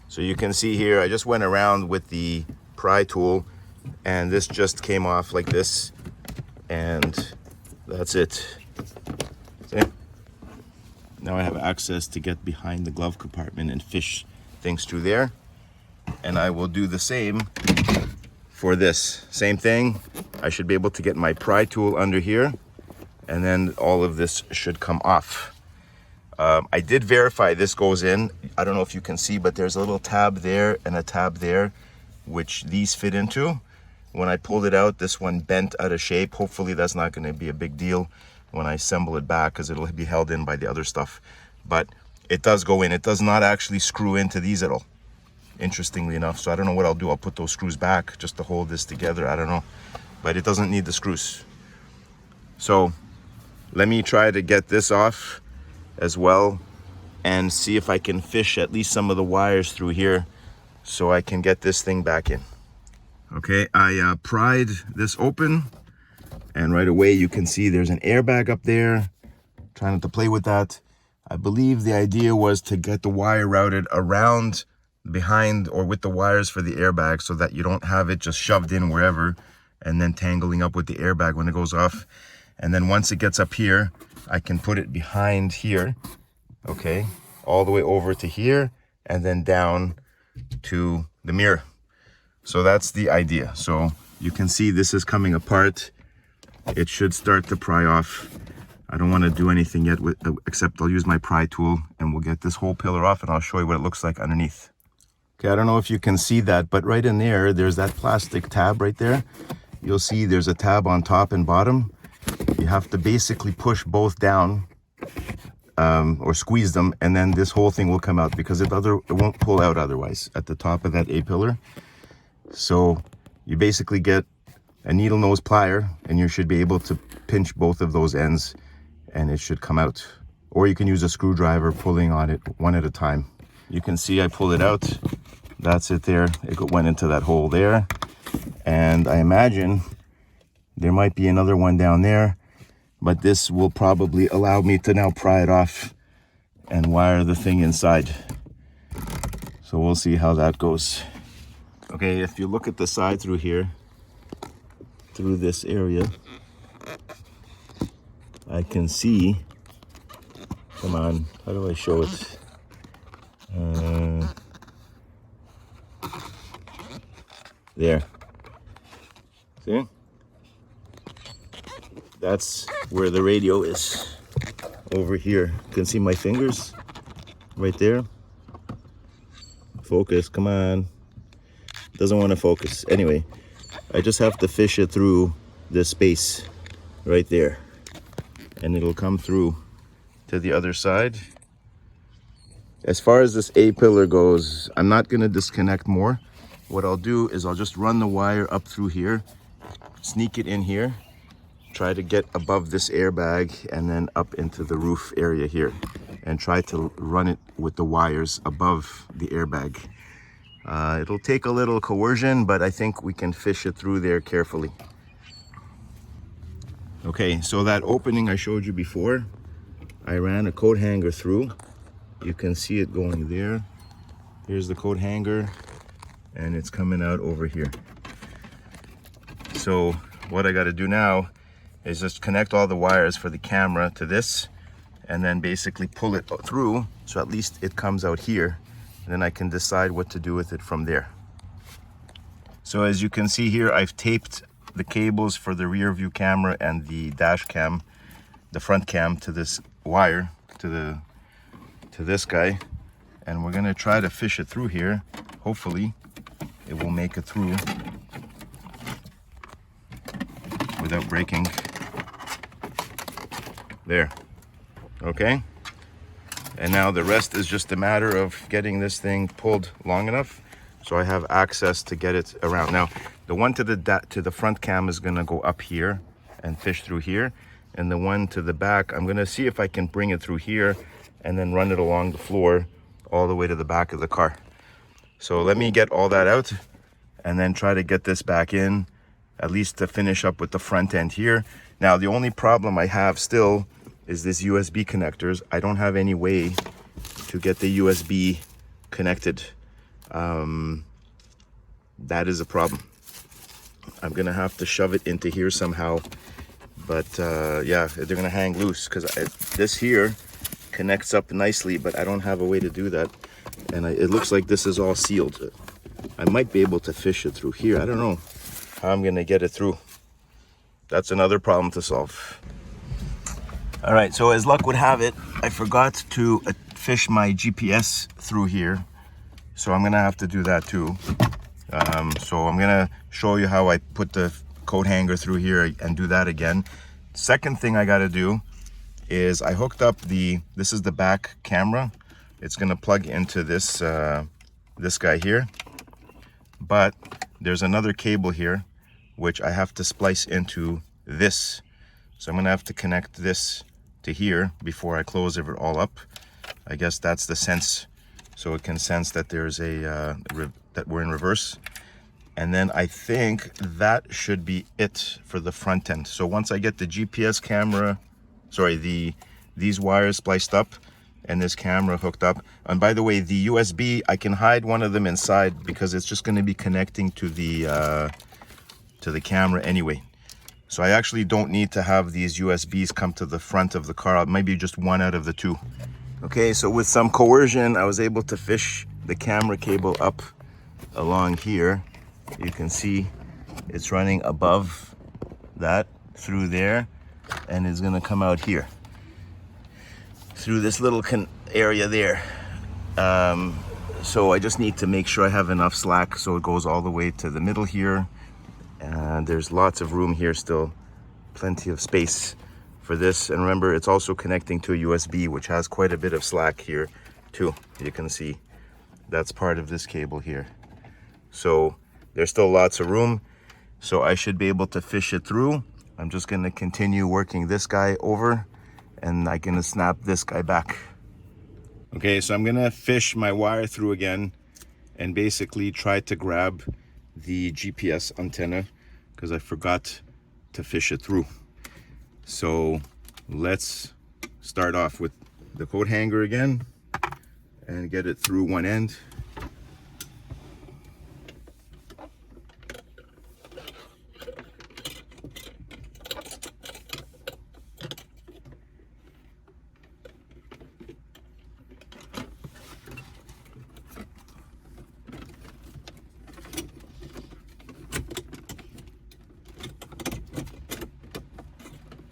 So you can see here, I just went around with the pry tool and this just came off like this, and that's it. See? Now I have access to get behind the glove compartment and fish things through there. And I will do the same for this. Same thing. I should be able to get my pry tool under here, and then all of this should come off. I did verify this goes in. I don't know if you can see, but there's a little tab there and a tab there, which these fit into. When I pulled it out, this one bent out of shape. Hopefully that's not going to be a big deal when I assemble it back, because it'll be held in by the other stuff. But it does go in. It does not actually screw into these at all, interestingly enough. So I don't know what I'll do. I'll put those screws back just to hold this together. I don't know, but it doesn't need the screws. So let me try to get this off as well and see if I can fish at least some of the wires through here so I can get this thing back in. Okay, I pried this open, and right away you can see there's an airbag up there. Trying not to play with that. I believe the idea was to get the wire routed around behind or with the wires for the airbag, so that you don't have it just shoved in wherever and then tangling up with the airbag when it goes off. And then once it gets up here, I can put it behind here, okay, all the way over to here and then down to the mirror. So that's the idea. So you can see this is coming apart. It should start to pry off. I don't want to do anything yet with, except I'll use my pry tool and we'll get this whole pillar off and I'll show you what it looks like underneath. Okay, I don't know if you can see that, but right in there, there's that plastic tab right there. You'll see there's a tab on top and bottom. You have to basically push both down or squeeze them, and then this whole thing will come out, because it won't pull out otherwise at the top of that A-pillar. So you basically get a needle nose plier and you should be able to pinch both of those ends and it should come out. Or you can use a screwdriver pulling on it one at a time. You can see I pull it out. That's it there. It went into that hole there. And I imagine there might be another one down there, but this will probably allow me to now pry it off and wire the thing inside. So we'll see how that goes. Okay, if you look at the side through here, through this area, I can see, come on, how do I show it? There. See? That's where the radio is, over here. You can see my fingers right there. Focus, come on. Doesn't want to focus. Anyway, I just have to fish it through this space right there, and it'll come through to the other side. As far as this A-pillar goes, I'm not going to disconnect more. What I'll do is I'll just run the wire up through here, sneak it in here, try to get above this airbag and then up into the roof area here, and try to run it with the wires above the airbag. It'll take a little coercion, but I think we can fish it through there carefully. Okay, so that opening I showed you before, I ran a coat hanger through. You can see it going there. Here's the coat hanger, and it's coming out over here. So what I got to do now is just connect all the wires for the camera to this, and then basically pull it through, so at least it comes out here, and then I can decide what to do with it from there. So as you can see here, I've taped the cables for the rear view camera and the dash cam, the front cam, to this wire, to this guy, and we're gonna try to fish it through here. Hopefully it will make it through without breaking. There. Okay, and now the rest is just a matter of getting this thing pulled long enough so I have access to get it around. Now the one to the front cam is gonna go up here and fish through here, and the one to the back, I'm gonna see if I can bring it through here and then run it along the floor all the way to the back of the car. So let me get all that out and then try to get this back in, at least to finish up with the front end here. Now the only problem I have still is this USB connectors. I don't have any way to get the USB connected. That is a problem. I'm gonna have to shove it into here somehow, but yeah, they're gonna hang loose because this here connects up nicely, but I don't have a way to do that. And it looks like this is all sealed. I might be able to fish it through here. I don't know how I'm gonna get it through. That's another problem to solve. All right, so as luck would have it, I forgot to fish my GPS through here. So I'm gonna have to do that too. So I'm gonna show you how I put the coat hanger through here and do that again. Second thing I gotta do is I hooked up this is the back camera. It's gonna plug into this, this guy here. But there's another cable here, which I have to splice into this. So I'm gonna have to connect this to here before I close it all up. I guess that's the sense, so it can sense that there's that we're in reverse. And then I think that should be it for the front end. So once I get the GPS camera, these wires spliced up and this camera hooked up. And by the way, the USB, I can hide one of them inside because it's just gonna be connecting to the camera anyway. So I actually don't need to have these USBs come to the front of the car. Maybe just one out of the two. Okay, so with some coercion, I was able to fish the camera cable up along here. You can see it's running above that through there, and it's gonna come out here through this little area there. So I just need to make sure I have enough slack so it goes all the way to the middle here. And there's lots of room here still, plenty of space for this. And remember, it's also connecting to a USB, which has quite a bit of slack here too. You can see that's part of this cable here. So there's still lots of room. So I should be able to fish it through. I'm just gonna continue working this guy over, and I'm gonna snap this guy back. Okay, so I'm gonna fish my wire through again and basically try to grab the GPS antenna because I forgot to fish it through. So let's start off with the coat hanger again and get it through one end.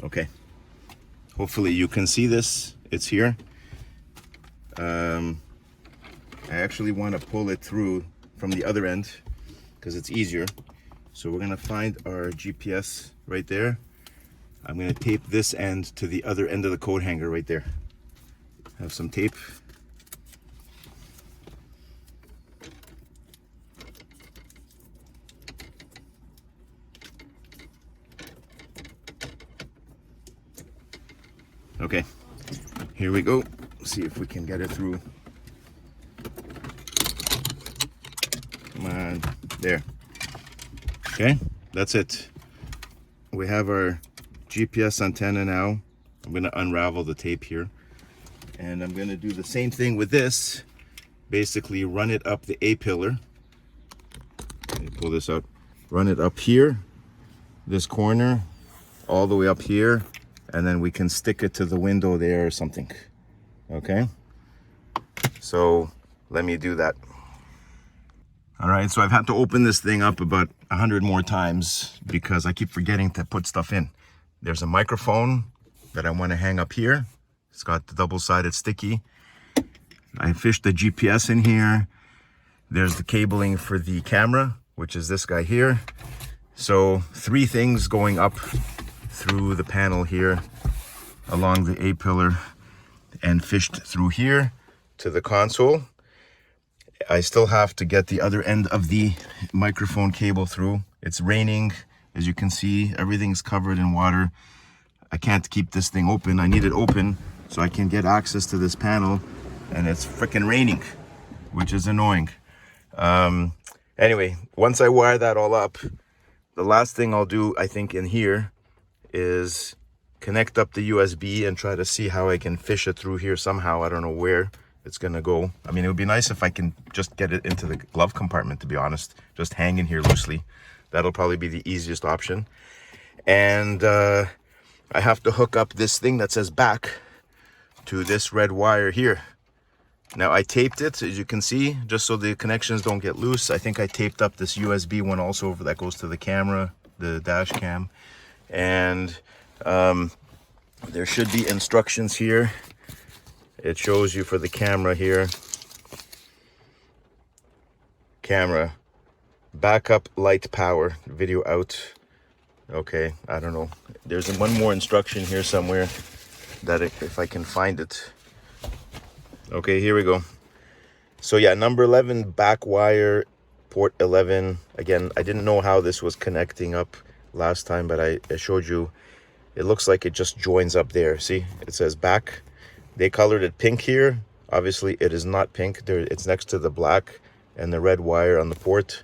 Okay, hopefully you can see this, it's here. I actually want to pull it through from the other end because it's easier. So we're gonna find our GPS right there. I'm gonna tape this end to the other end of the coat hanger right there. Have some tape. Okay, here we go. See if we can get it through. Come on, there. Okay, that's it. We have our GPS antenna now. I'm gonna unravel the tape here. And I'm gonna do the same thing with this. Basically run it up the A-pillar. Let me pull this out. Run it up here, this corner, all the way up here. And then we can stick it to the window there or something. Okay, so let me do that. All right, so I've had to open this thing up about 100 more times because I keep forgetting to put stuff in. There's a microphone that I want to hang up here. It's got the double-sided sticky. I fished the GPS in here. There's the cabling for the camera, which is this guy here. So 3 things going up through the panel here along the A-pillar and fished through here to the console. I still have to get the other end of the microphone cable through. It's raining, as you can see, everything's covered in water. I can't keep this thing open. I need it open so I can get access to this panel, and it's freaking raining, which is annoying. Anyway, once I wire that all up, the last thing I'll do, I think, in here is connect up the USB and try to see how I can fish it through here somehow. I don't know where. it's gonna go. I mean, it would be nice if I can just get it into the glove compartment, to be honest, just hang in here loosely. That'll probably be the easiest option. And I have to hook up this thing that says back to this red wire here. Now I taped it, as you can see, just so the connections don't get loose. I think I taped up this USB one also over that goes to the camera, the dash cam. And there should be instructions here. It shows you for the camera here. Camera, backup light power, video out. Okay, I don't know. There's one more instruction here somewhere that if I can find it. Okay, here we go. So yeah, number 11, back wire, port 11. Again, I didn't know how this was connecting up last time, but I showed you. It looks like it just joins up there. See, it says back. They colored it pink here. Obviously, it is not pink. It's next to the black and the red wire on the port.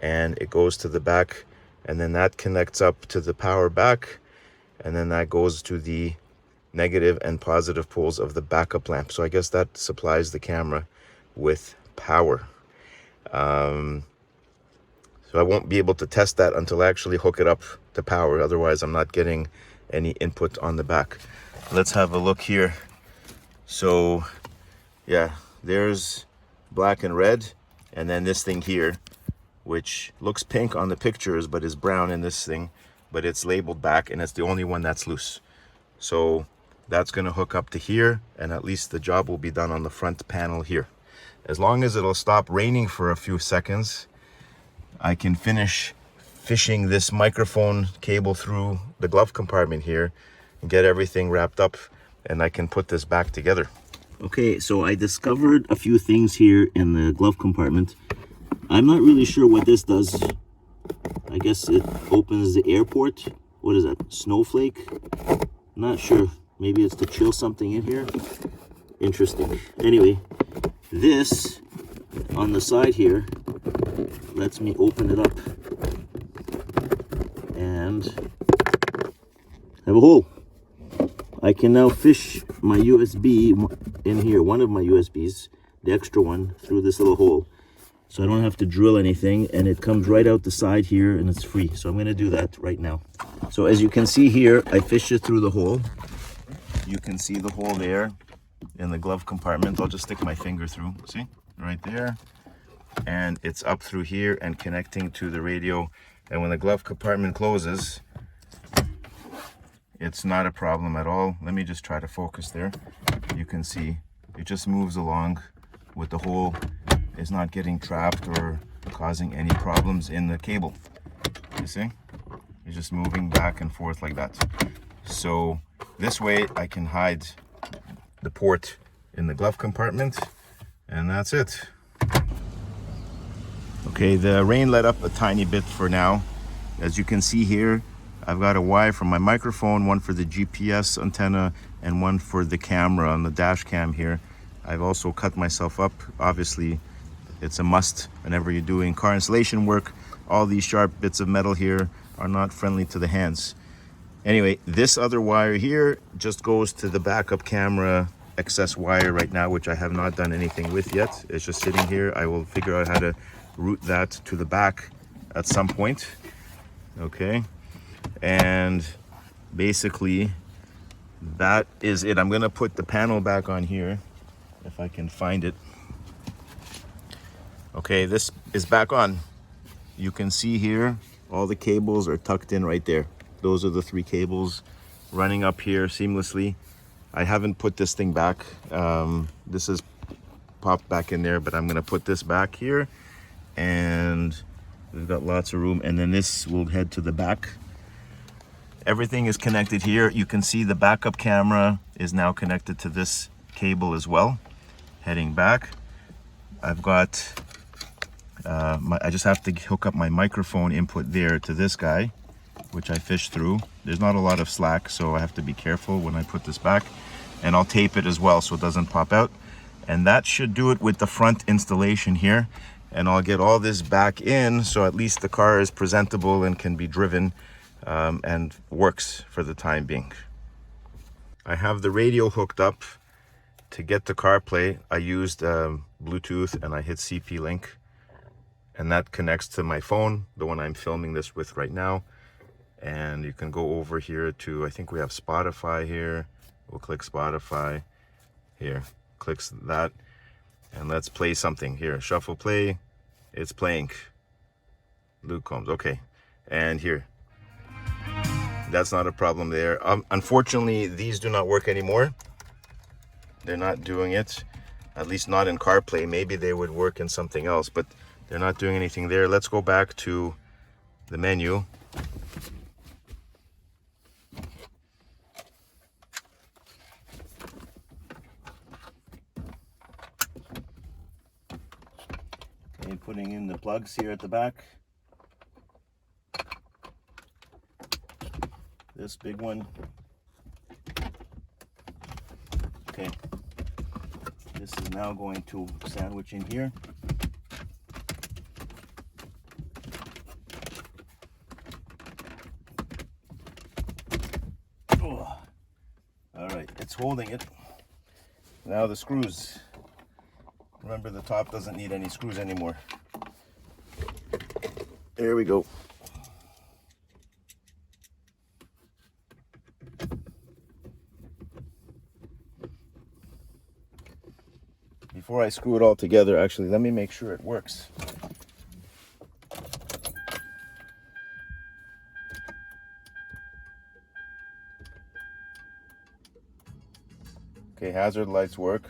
And it goes to the back. And then that connects up to the power back. And then that goes to the negative and positive poles of the backup lamp. So I guess that supplies the camera with power. So I won't be able to test that until I actually hook it up to power. Otherwise, I'm not getting any input on the back. Let's have a look here. So yeah, there's black and red. And then this thing here, which looks pink on the pictures, but is brown in this thing. But it's labeled back, and it's the only one that's loose. So that's going to hook up to here, and at least the job will be done on the front panel here. As long as it'll stop raining for a few seconds, I can finish fishing this microphone cable through the glove compartment here and get everything wrapped up, and I can put this back together. Okay, so I discovered a few things here in the glove compartment. I'm not really sure what this does. I guess it opens the airport. What is that, snowflake? Not sure. Maybe it's to chill something in here. Interesting. Anyway, this on the side here lets me open it up and have a hole. I can now fish my USB in here, one of my USBs, the extra one, through this little hole. So I don't have to drill anything, and it comes right out the side here, and it's free. So I'm going to do that right now. So as you can see here, I fished it through the hole. You can see the hole there in the glove compartment. I'll just stick my finger through, see, right there. And it's up through here and connecting to the radio. And when the glove compartment closes, it's not a problem at all. Let me just try to focus there. You can see it just moves along with the hole. Is not getting trapped or causing any problems in the cable. You see? It's just moving back and forth like that. So this way I can hide the port in the glove compartment, and that's it. Okay, the rain let up a tiny bit for now. As you can see here, I've got a wire from my microphone, one for the GPS antenna, and one for the camera on the dash cam here. I've also cut myself up. Obviously, it's a must whenever you're doing car installation work. All these sharp bits of metal here are not friendly to the hands. Anyway, this other wire here just goes to the backup camera excess wire right now, which I have not done anything with yet. It's just sitting here. I will figure out how to route that to the back at some point. Okay, and basically that is it. I'm gonna put the panel back on here if I can find it. Okay, this is back on. You can see here, all the cables are tucked in right there. Those are the 3 cables running up here seamlessly. I haven't put this thing back. This is popped back in there, but I'm gonna put this back here, and we've got lots of room. And then this will head to the back. Everything is connected here. You can see the backup camera is now connected to this cable as well. Heading back, I've got I just have to hook up my microphone input there to this guy, which I fished through. There's not a lot of slack, so I have to be careful when I put this back. And I'll tape it as well so it doesn't pop out. And that should do it with the front installation here. And I'll get all this back in so at least the car is presentable and can be driven and works for the time being. I have the radio hooked up, to get to CarPlay, I used Bluetooth and I hit CP link, and that connects to my phone, the one I'm filming this with right now. And you can go over here to, I think we have Spotify here. We'll click Spotify here, clicks that, and let's play something here. Shuffle play, it's playing. Luke Combs, okay. And here, that's not a problem there. Unfortunately, these do not work anymore. They're not doing it, at least not in CarPlay. Maybe they would work in something else, but they're not doing anything there. Let's go back to the menu. Okay, putting in the plugs here at the back. This big one. Okay. This is now going to sandwich in here. Oh. All right, it's holding it. Now the screws. Remember, the top doesn't need any screws anymore. There we go. Before I screw it all together, actually, let me make sure it works. Okay, hazard lights work.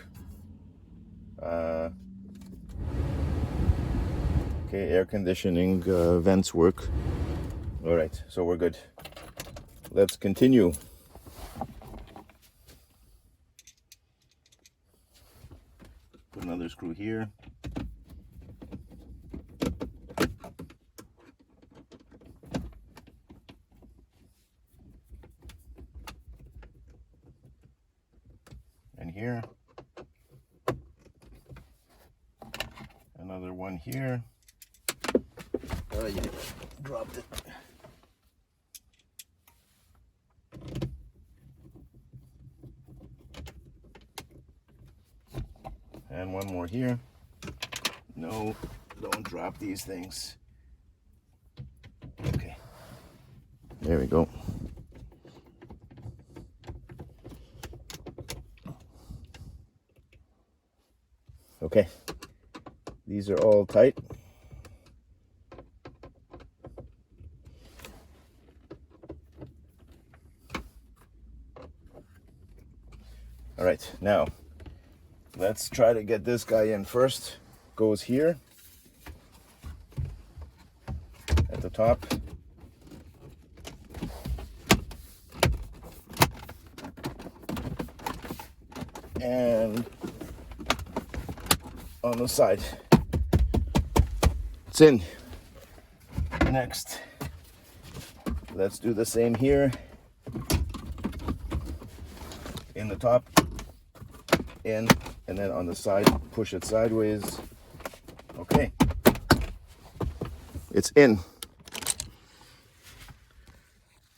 Okay, air conditioning vents work. All right, so we're good. Let's continue. Put another screw here. And here. Another one here. Oh, yeah, dropped it. And one more here. No, don't drop these things. Okay, there we go. Okay, these are all tight. All right, now let's try to get this guy in first. Goes here at the top. And on the side. It's in. Next, let's do the same here. In the top, in, and then on the side, push it sideways. Okay, it's in.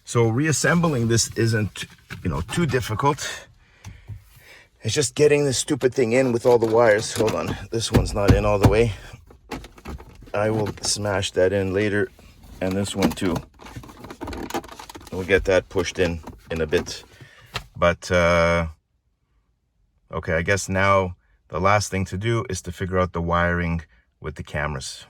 So reassembling this isn't, too difficult. It's just getting this stupid thing in with all the wires. Hold on, this one's not in all the way. I will smash that in later, and this one too. We'll get that pushed in a bit. But, okay, I guess now the last thing to do is to figure out the wiring with the cameras.